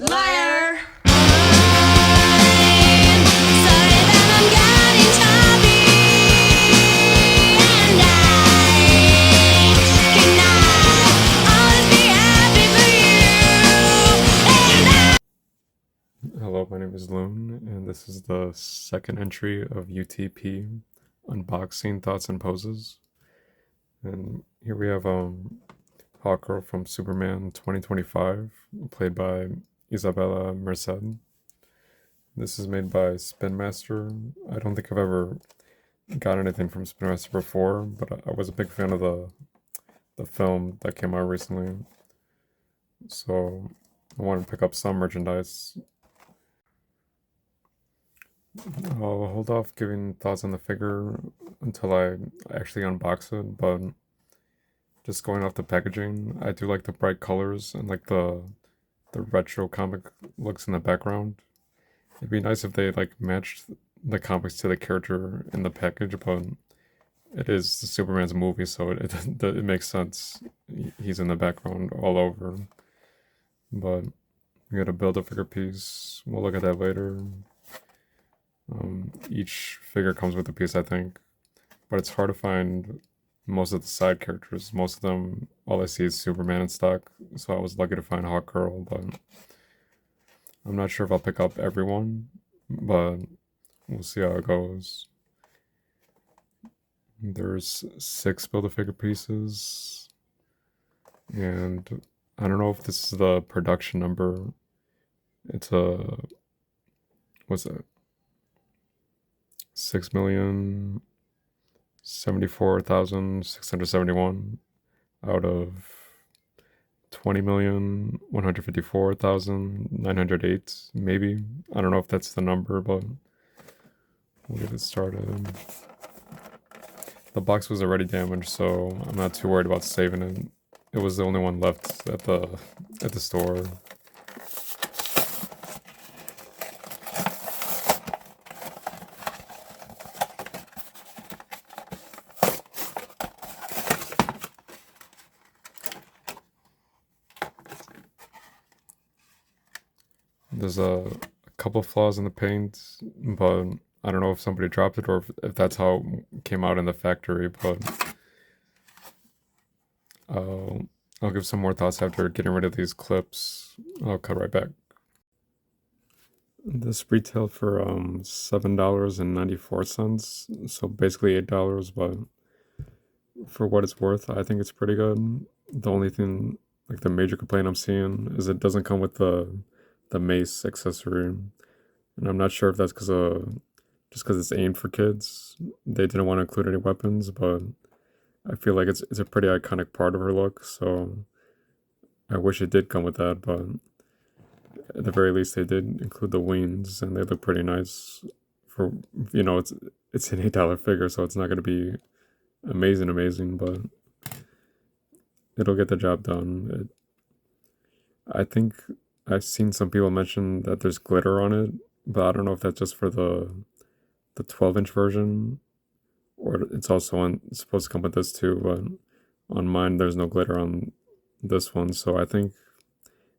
Liar. Hello, my name is Loon, and this is the second entry of U.T.P. Unboxing Thoughts and Poses. And here we have Hawkgirl from Superman 2025, played by Isabella Merced. This is made by Spin Master. I don't think I've ever got anything from Spin Master before, but I was a big fan of the film that came out recently. So I wanted to pick up some merchandise. I'll hold off giving thoughts on the figure until I actually unbox it, but just going off the packaging, I do like the bright colors and like the retro comic looks in the background. It'd be nice if they like matched the comics to the character in the package, but it is Superman's movie, so it makes sense. He's in the background all over. But we got a Build-A-Figure piece. We'll look at that later. Each figure comes with a piece, I think, but it's hard to find most of the side characters. Most of them, all I see is Superman in stock, so I was lucky to find Hawkgirl, but I'm not sure if I'll pick up everyone, but we'll see how it goes. There's 6 Build-A-Figure pieces, and I don't know if this is the production number. It's what's it? 6,074,671 out of 20,154,908, maybe. I don't know if that's the number, but we'll get it started. The box was already damaged, so I'm not too worried about saving it. It was the only one left at the store. There's a couple flaws in the paint, but I don't know if somebody dropped it or if that's how it came out in the factory, but I'll give some more thoughts after getting rid of these clips. I'll cut right back. This retailed for $7.94, so basically $8, but for what it's worth, I think it's pretty good. The only thing, like the major complaint I'm seeing, is it doesn't come with the mace accessory, and I'm not sure if that's just because it's aimed for kids. They didn't want to include any weapons, but I feel like it's a pretty iconic part of her look, so I wish it did come with that, but at the very least they did include the wings, and they look pretty nice. For, you know, it's an $8 figure, so it's not going to be amazing, but it'll get the job done. I think I've seen some people mention that there's glitter on it, but I don't know if that's just for the 12-inch version, or it's also supposed to come with this too, but on mine there's no glitter on this one, so I think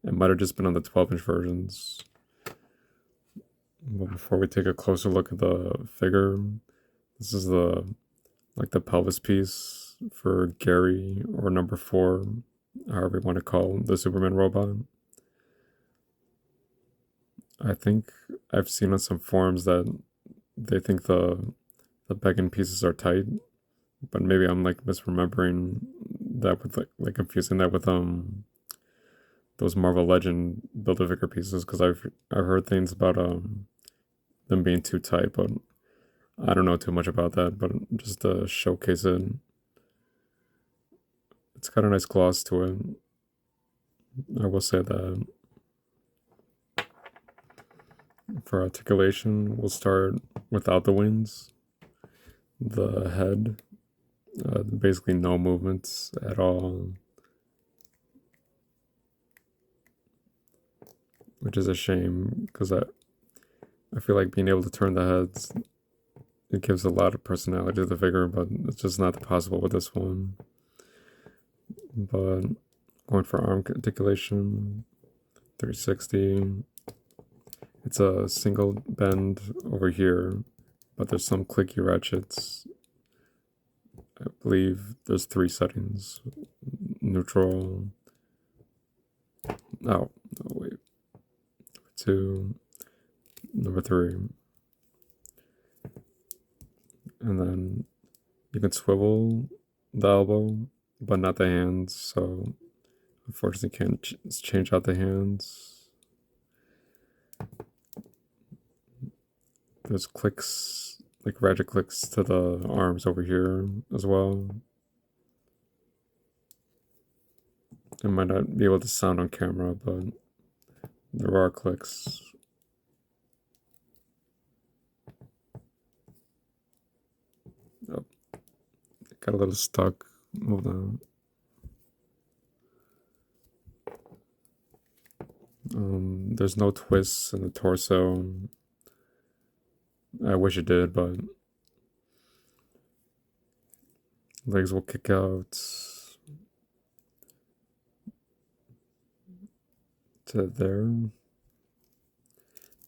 it might have just been on the 12-inch versions. But before we take a closer look at the figure, this is the pelvis piece for Gary, or number 4, however you want to call the Superman robot. I think I've seen on some forums that they think the begging pieces are tight, but maybe I'm like misremembering that with like confusing that with those Marvel Legend Build-A-Figure pieces, because I've heard things about them being too tight, but I don't know too much about that. But just to showcase it, it's got a nice gloss to it, I will say that. For articulation, we'll start without the wings. The head, basically no movements at all, which is a shame, because I feel like being able to turn the heads, it gives a lot of personality to the figure, but it's just not possible with this one. But going for arm articulation, 360. It's a single bend over here, but there's some clicky ratchets. I believe there's 3 settings. Neutral. Oh, wait. 2. Number 3. And then you can swivel the elbow, but not the hands, so unfortunately can't change out the hands. There's clicks, like ratchet clicks to the arms over here as well. I might not be able to sound on camera, but there are clicks. Oh, got a little stuck. Hold on. There's no twists in the torso. I wish it did, but legs will kick out to there.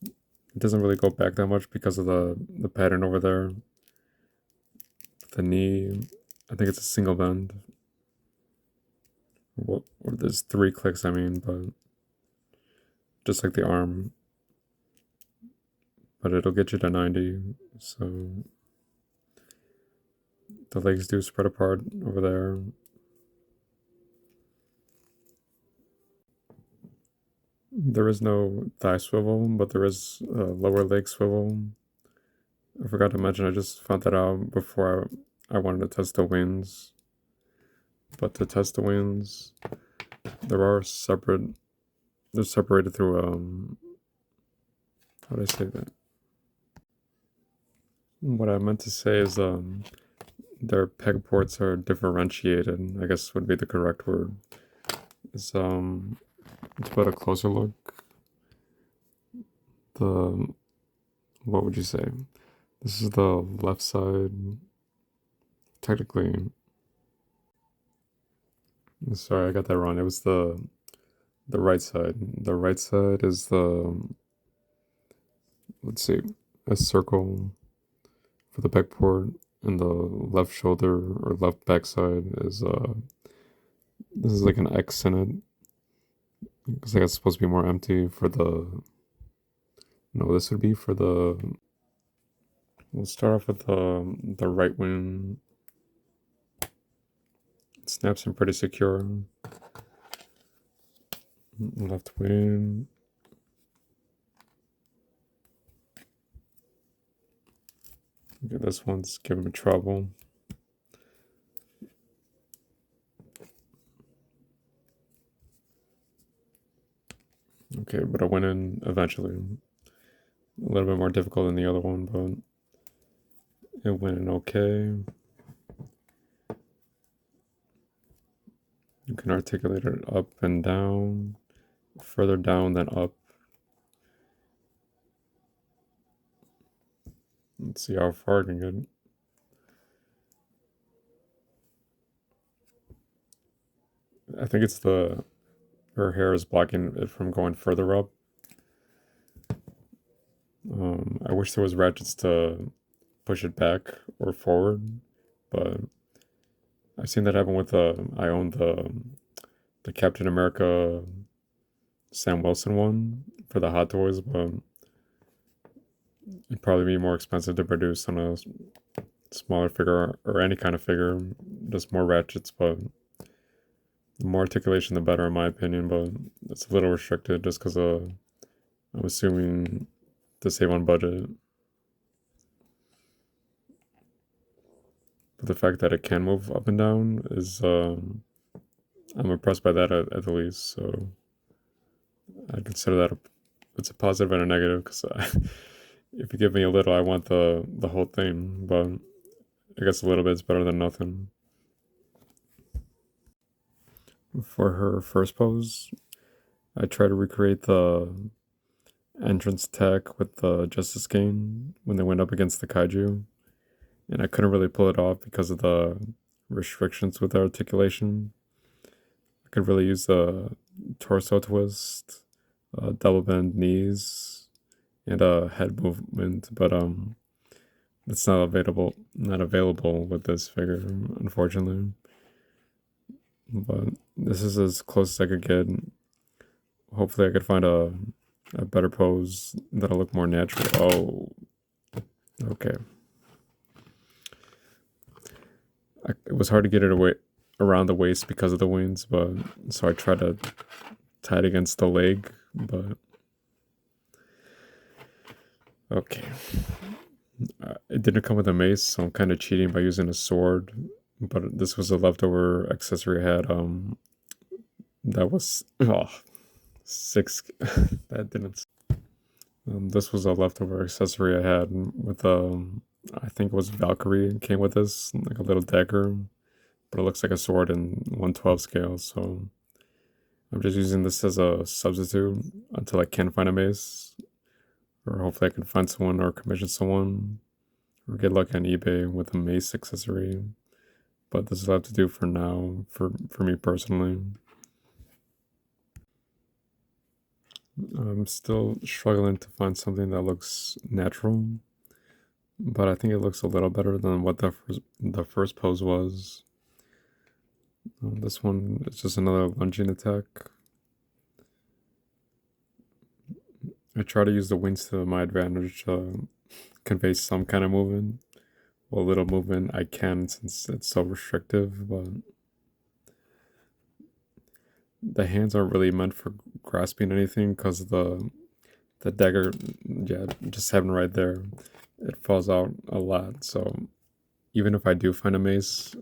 It doesn't really go back that much because of the pattern over there. The knee, I think it's a single bend. Or there's 3 clicks, I mean, but just like the arm. But it'll get you to 90, so the legs do spread apart over there. There is no thigh swivel, but there is a lower leg swivel. I forgot to mention, I just found that out before I wanted to test the wings. But to test the wings, they're separated through, how do I say that? What I meant to say is, their peg ports are differentiated, I guess would be the correct word. It's, to put a closer look, what would you say? This is the left side. Technically, sorry, I got that wrong. It was the right side. The right side is let's see, a circle for the back port, and the left shoulder or left back side is this is like an X in it, because like it's supposed to be more empty for the. No, this would be for the. We'll start off with the right wing. It snaps in pretty secure. Left wing. Okay, this one's giving me trouble. Okay, but I went in eventually. A little bit more difficult than the other one, but it went in okay. You can articulate it up and down, further down than up. Let's see how far I can get. I think it's her hair is blocking it from going further up. I wish there was ratchets to push it back or forward, but I've seen that happen with I own the Captain America Sam Wilson one for the Hot Toys, but it'd probably be more expensive to produce on a smaller figure or any kind of figure, just more ratchets, but the more articulation the better in my opinion, but it's a little restricted just because I'm assuming to save on budget. But the fact that it can move up and down is, I'm impressed by that at the least, so I consider that it's a positive and a negative, because if you give me a little, I want the whole thing, but I guess a little bit is better than nothing. For her first pose, I try to recreate the entrance attack with the Justice Game when they went up against the Kaiju, and I couldn't really pull it off because of the restrictions with the articulation. I could really use the torso twist double bend knees, and head movement, but it's not available with this figure, unfortunately. But this is as close as I could get. Hopefully I could find a better pose that'll look more natural. Oh, okay. It was hard to get it away around the waist because of the wings, but so I tried to tie it against the leg, but okay. It didn't come with a mace, so I'm kind of cheating by using a sword. But this was a leftover accessory I had. That was six. That didn't. This was a leftover accessory I had with I think it was Valkyrie. It came with this like a little dagger, but it looks like a sword in 1/12 scale. So I'm just using this as a substitute until I can find a mace, or hopefully I can find someone or commission someone, or get lucky on eBay with a mace accessory. But this is what I have to do for now, for me personally. I'm still struggling to find something that looks natural, but I think it looks a little better than what the first pose was. This one is just another lunging attack. I try to use the wings to my advantage to convey some kind of movement. Well, little movement I can since it's so restrictive, but the hands aren't really meant for grasping anything because the dagger, yeah, just having right there, it falls out a lot. So even if I do find a mace,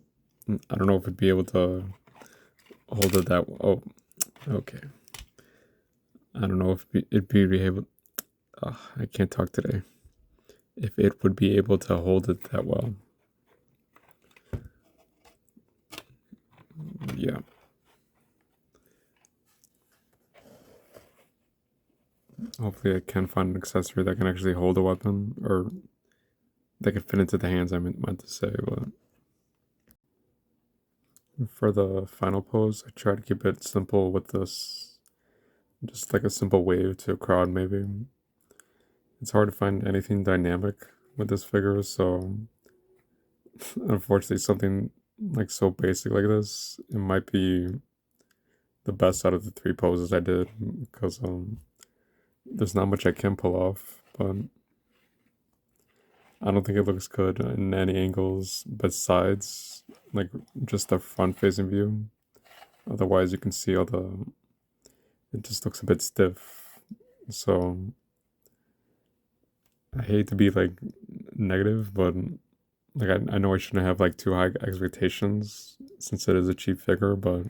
I don't know if it'd be able to hold it that. Oh, okay. I don't know if it'd be able. I can't talk today. If it would be able to hold it that well. Yeah. Hopefully I can find an accessory that can actually hold a weapon, or that can fit into the hands, I meant to say. But for the final pose, I try to keep it simple with this, just like a simple wave to a crowd maybe. It's hard to find anything dynamic with this figure, so unfortunately something like so basic like this, it might be the best out of the 3 poses I did, because there's not much I can pull off, but I don't think it looks good in any angles besides like just the front facing view. Otherwise you can see it just looks a bit stiff. So I hate to be like negative, but like I know I shouldn't have like too high expectations since it is a cheap figure, but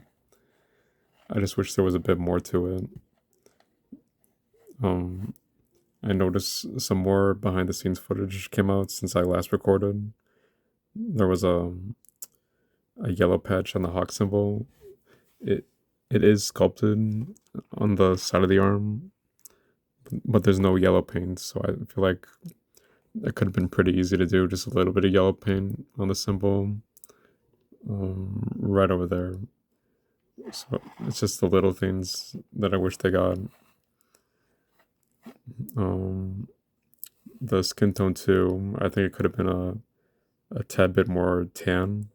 I just wish there was a bit more to it. I noticed some more behind the scenes footage came out since I last recorded. There was a yellow patch on the hawk symbol. It is sculpted on the side of the arm, but there's no yellow paint, so I feel like that could have been pretty easy to do. Just a little bit of yellow paint on the symbol, right over there. So it's just the little things that I wish they got. The skin tone too, I think it could have been a tad bit more tan.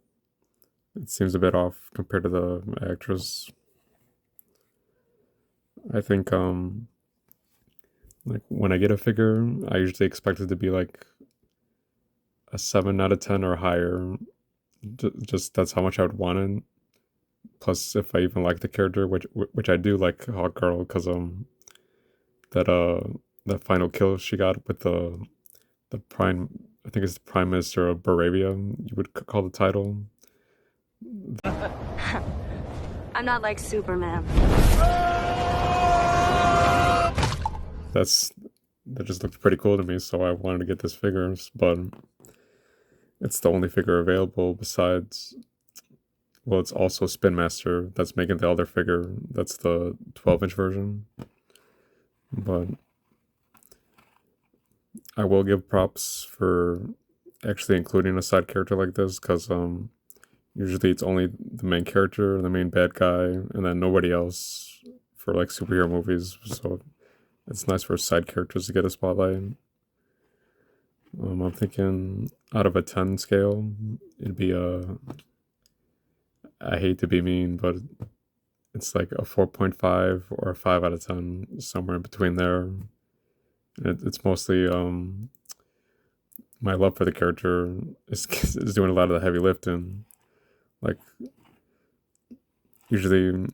It seems a bit off compared to the actress. I think like when I get a figure, I usually expect it to be like a 7 out of 10 or higher. Just that's how much I would want it. Plus, if I even like the character, which I do like Hawkgirl, because that final kill she got with the prime, I think it's the Prime Minister of Baravia, you would call the title. I'm not like Superman. That just looked pretty cool to me, so I wanted to get this figure, but it's the only figure available besides, well, it's also Spin Master that's making the other figure. That's the 12-inch version. But I will give props for actually including a side character like this, because usually it's only the main character, the main bad guy, and then nobody else for like superhero movies. So it's nice for side characters to get a spotlight. I'm thinking out of a 10 scale, it'd be I hate to be mean, but it's like a 4.5 or a 5 out of 10, somewhere in between there. It's mostly my love for the character is doing a lot of the heavy lifting. Like, usually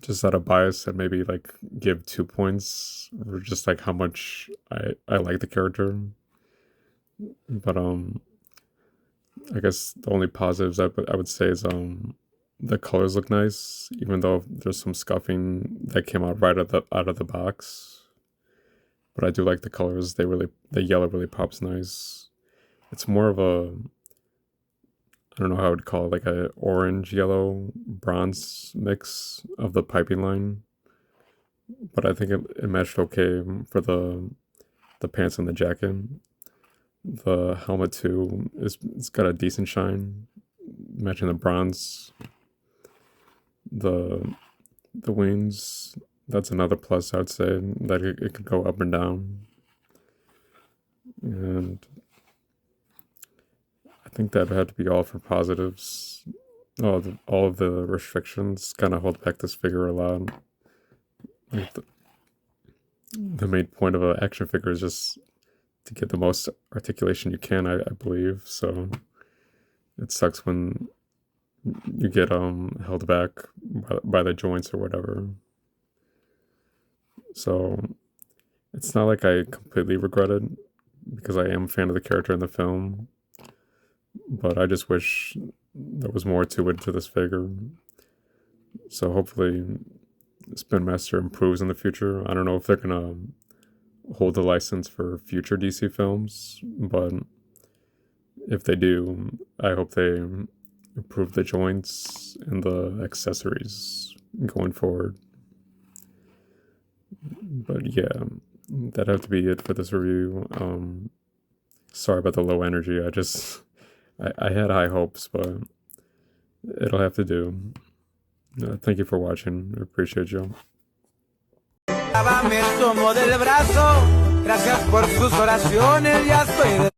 just out of bias, I'd maybe like give 2 points for just like how much I like the character. But I guess the only positives I would say is the colors look nice, even though there's some scuffing that came out right out of the box. But I do like the colors. The yellow really pops nice. It's more of a, I don't know how I would call it, like a orange, yellow, bronze mix of the piping line. But I think it matched okay for the pants and the jacket. The helmet too it's got a decent shine, matching the bronze. The wings, that's another plus, I would say, that it could go up and down. And I think that would have to be all for positives. All of the restrictions kind of hold back this figure a lot. Like the main point of an action figure is just to get the most articulation you can, I believe. So it sucks when you get held back by the joints or whatever. So it's not like I completely regret it, because I am a fan of the character in the film, but I just wish there was more to it, to this figure. So hopefully Spin Master improves in the future. I don't know if they're gonna hold the license for future DC films, but if they do, I hope they improve the joints and the accessories going forward. But yeah, that'd have to be it for this review. Sorry about the low energy. I had high hopes, but it'll have to do. Thank you for watching. I appreciate you. Me tomo del brazo, gracias por sus oraciones, ya estoy